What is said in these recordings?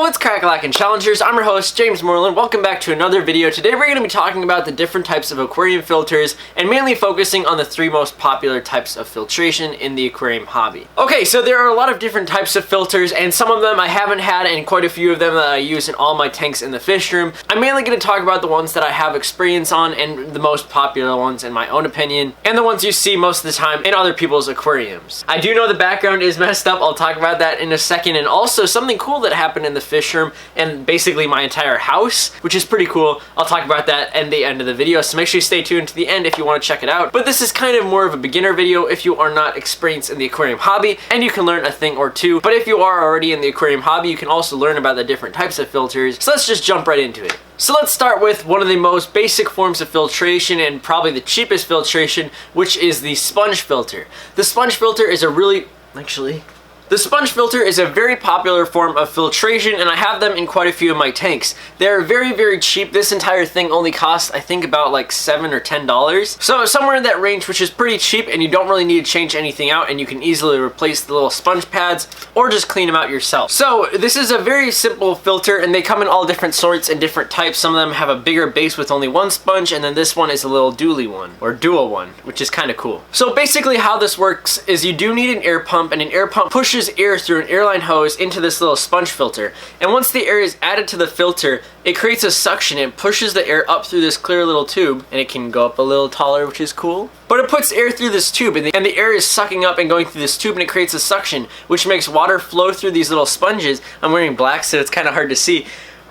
What's crack-a-lackin' challengers? I'm your host, James Morelan. Welcome back to another video. Today we're going to be talking about the different types of aquarium filters and mainly focusing on the three most popular types of filtration in the aquarium hobby. Okay, so there are a lot of different types of filters, and some of them I haven't had, and quite a few of them that I use in all my tanks in the fish room. I'm mainly going to talk about the ones that I have experience on and the most popular ones in my own opinion, and the ones you see most of the time in other people's aquariums. I do know the background is messed up. I'll talk about that in a second, and also something cool that happened in the fish room and basically my entire house, which is pretty cool. I'll talk about that at the end of the video, so make sure you stay tuned to the end if you want to check it out. But this is kind of more of a beginner video if you are not experienced in the aquarium hobby, and you can learn a thing or two. But if you are already in the aquarium hobby, you can also learn about the different types of filters. So let's just jump right into it. So let's start with one of the most basic forms of filtration and probably the cheapest filtration, which is the sponge filter. The sponge filter is The sponge filter is a very popular form of filtration, and I have them in quite a few of my tanks. They're very, very cheap. This entire thing only costs, I think, about like $7 or $10. So somewhere in that range, which is pretty cheap, and you don't really need to change anything out, and you can easily replace the little sponge pads or just clean them out yourself. So this is a very simple filter, and they come in all different sorts and different types. Some of them have a bigger base with only one sponge, and then this one is a little dually one, or dual one, which is kind of cool. So basically how this works is you do need an air pump, and an air pump pushes air through an airline hose into this little sponge filter, and once the air is added to the filter, it creates a suction and pushes the air up through this clear little tube, and it can go up a little taller, which is cool. But it puts air through this tube, and the air is sucking up and going through this tube, and it creates a suction which makes water flow through these little sponges. I'm wearing black, so it's kind of hard to see.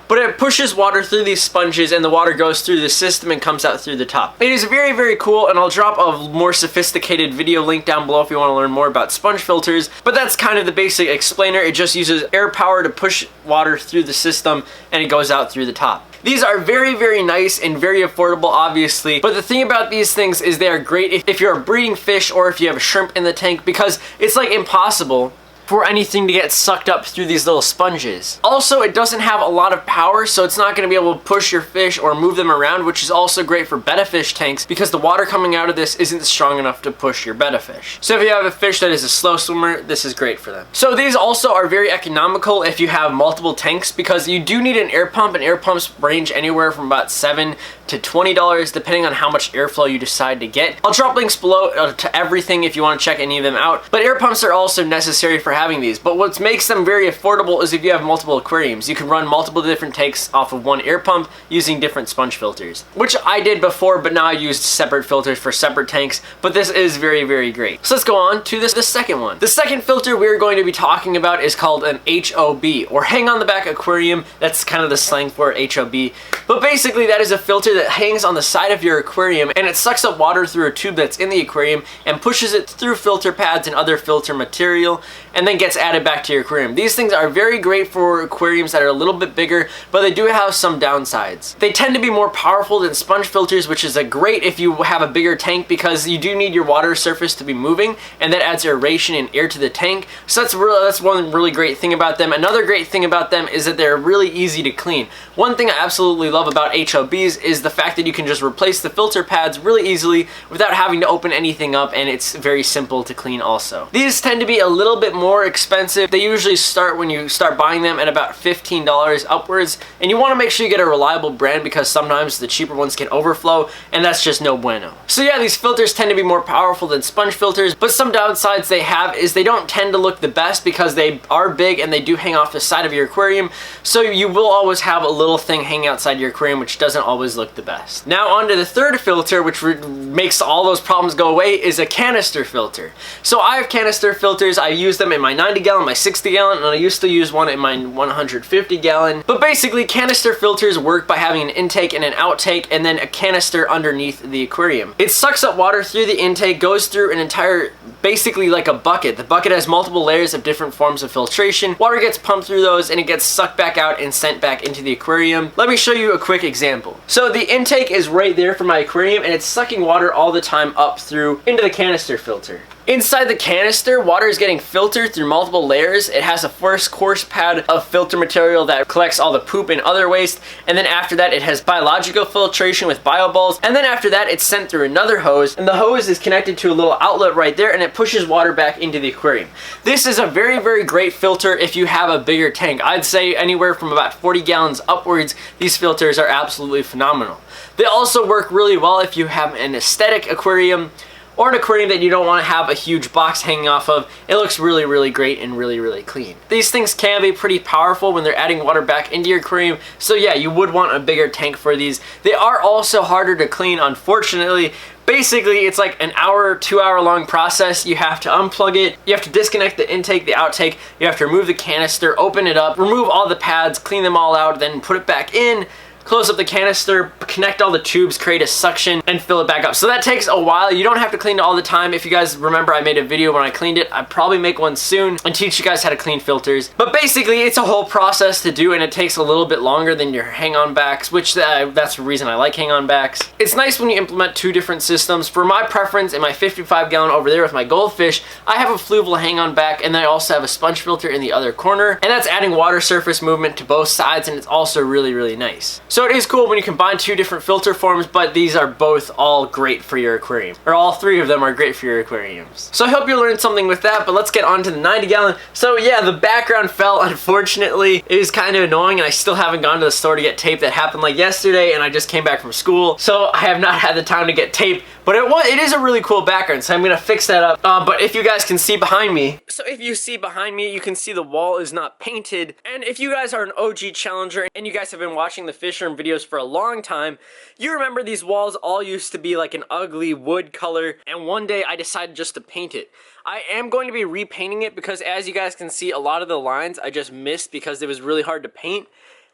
But it pushes water through these sponges, and the water goes through the system and comes out through the top. It is very, very cool, and I'll drop a more sophisticated video link down below if you want to learn more about sponge filters. But that's kind of the basic explainer. It just uses air power to push water through the system, and it goes out through the top. These are very, very nice and very affordable, obviously. But the thing about these things is they are great if you're a breeding fish or if you have a shrimp in the tank, because it's like impossible for anything to get sucked up through these little sponges. Also, it doesn't have a lot of power, so it's not going to be able to push your fish or move them around, which is also great for betta fish tanks because the water coming out of this isn't strong enough to push your betta fish. So if you have a fish that is a slow swimmer, this is great for them. So these also are very economical if you have multiple tanks, because you do need an air pump, and air pumps range anywhere from about $7 to $20 depending on how much airflow you decide to get. I'll drop links below to everything if you want to check any of them out. But air pumps are also necessary for having these. But what makes them very affordable is if you have multiple aquariums. You can run multiple different tanks off of one air pump using different sponge filters, which I did before, but now I used separate filters for separate tanks. But this is very, very great. So let's go on to the second one. The second filter we're going to be talking about is called an HOB, or hang on the back aquarium. That's kind of the slang for HOB. But basically that is a filter that hangs on the side of your aquarium, and it sucks up water through a tube that's in the aquarium and pushes it through filter pads and other filter material, and then gets added back to your aquarium. These things are very great for aquariums that are a little bit bigger, but they do have some downsides. They tend to be more powerful than sponge filters, which is great if you have a bigger tank, because you do need your water surface to be moving, and that adds aeration and air to the tank. So that's one really great thing about them. Another great thing about them is that they're really easy to clean. One thing I absolutely love about HOBs is the fact that you can just replace the filter pads really easily without having to open anything up, and it's very simple to clean also. These tend to be a little bit more expensive. They usually start, when you start buying them, at about $15 upwards, and you want to make sure you get a reliable brand, because sometimes the cheaper ones can overflow, and that's just no bueno. So yeah, these filters tend to be more powerful than sponge filters, but some downsides they have is they don't tend to look the best because they are big and they do hang off the side of your aquarium, so you will always have a little thing hanging outside your aquarium, which doesn't always look the best. Now on to the third filter, which makes all those problems go away, is a canister filter. So I have canister filters. I use them in my 90 gallon, my 60 gallon, and I used to use one in my 150 gallon. But basically canister filters work by having an intake and an outtake, and then a canister underneath the aquarium. It sucks up water through the intake, goes through an entire, basically like a bucket. The bucket has multiple layers of different forms of filtration. Water gets pumped through those, and it gets sucked back out and sent back into the aquarium. Let me show you a quick example. So the intake is right there for my aquarium, and it's sucking water all the time up through into the canister filter. Inside the canister, water is getting filtered through multiple layers. It has a first course pad of filter material that collects all the poop and other waste, and then after that it has biological filtration with biobulbs, and then after that it's sent through another hose, and the hose is connected to a little outlet right there, and it pushes water back into the aquarium. This is a very, very great filter if you have a bigger tank. I'd say anywhere from about 40 gallons upwards, these filters are absolutely phenomenal. They also work really well if you have an aesthetic aquarium or an aquarium that you don't want to have a huge box hanging off of. It looks really, really great and really, really clean. These things can be pretty powerful when they're adding water back into your aquarium, so yeah, you would want a bigger tank for these. They are also harder to clean, unfortunately. Basically, it's like an hour, 2 hour long process. You have to unplug it, you have to disconnect the intake, the outtake, you have to remove the canister, open it up, remove all the pads, clean them all out, then put it back in, close up the canister, connect all the tubes, create a suction, and fill it back up. So that takes a while. You don't have to clean it all the time. If you guys remember, I made a video when I cleaned it. I'd probably make one soon and teach you guys how to clean filters. But basically, it's a whole process to do, and it takes a little bit longer than your hang-on backs, which that's the reason I like hang-on backs. It's nice when you implement two different systems. For my preference, in my 55 gallon over there with my goldfish, I have a fluval hang-on back, and then I also have a sponge filter in the other corner, and that's adding water surface movement to both sides, and it's also really, really nice. So it is cool when you combine two different filter forms, but these are both all great for your aquarium. Or all three of them are great for your aquariums. So I hope you learned something with that, but let's get on to the 90 gallon. So yeah, the background fell, unfortunately. It is kind of annoying, and I still haven't gone to the store to get tape. That happened like yesterday, and I just came back from school, so I have not had the time to get tape. But it is a really cool background, so I'm gonna fix that up. But if you guys can see behind me, so if you see behind me, you can see the wall is not painted. And if you guys are an OG challenger and you guys have been watching the fish room videos for a long time, you remember these walls all used to be like an ugly wood color, and one day I decided just to paint it. I am going to be repainting it because, as you guys can see, a lot of the lines I just missed because it was really hard to paint.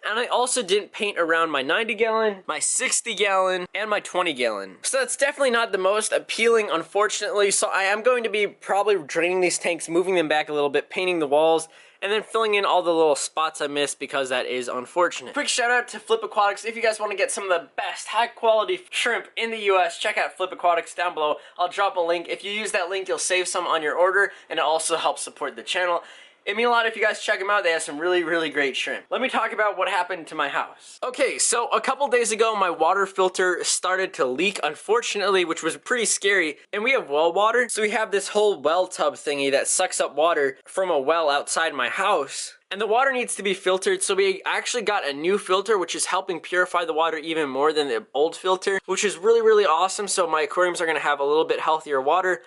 And I also didn't paint around my 90 gallon, my 60 gallon, and my 20 gallon. So that's definitely not the most appealing, unfortunately. So I am going to be probably draining these tanks, moving them back a little bit, painting the walls, and then filling in all the little spots I missed because that is unfortunate. Quick shout out to Flip Aquatics. If you guys want to get some of the best high quality shrimp in the US, check out Flip Aquatics down below. I'll drop a link. If you use that link, you'll save some on your order, and it also helps support the channel. It'd mean a lot if you guys check them out. They have some really, really great shrimp. Let me talk about what happened to my house. Okay, so a couple days ago, my water filter started to leak, unfortunately, which was pretty scary. And we have well water, so we have this whole well tub thingy that sucks up water from a well outside my house. And the water needs to be filtered, so we actually got a new filter, which is helping purify the water even more than the old filter, which is really, really awesome. So my aquariums are gonna have a little bit healthier water.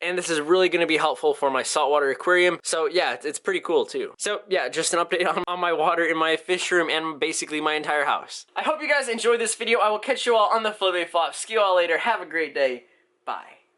And this is really going to be helpful for my saltwater aquarium. So yeah, it's pretty cool too. So yeah, just an update on my water in my fish room and basically my entire house. I hope you guys enjoyed this video. I will catch you all on the flippy flop. See you all later. Have a great day. Bye.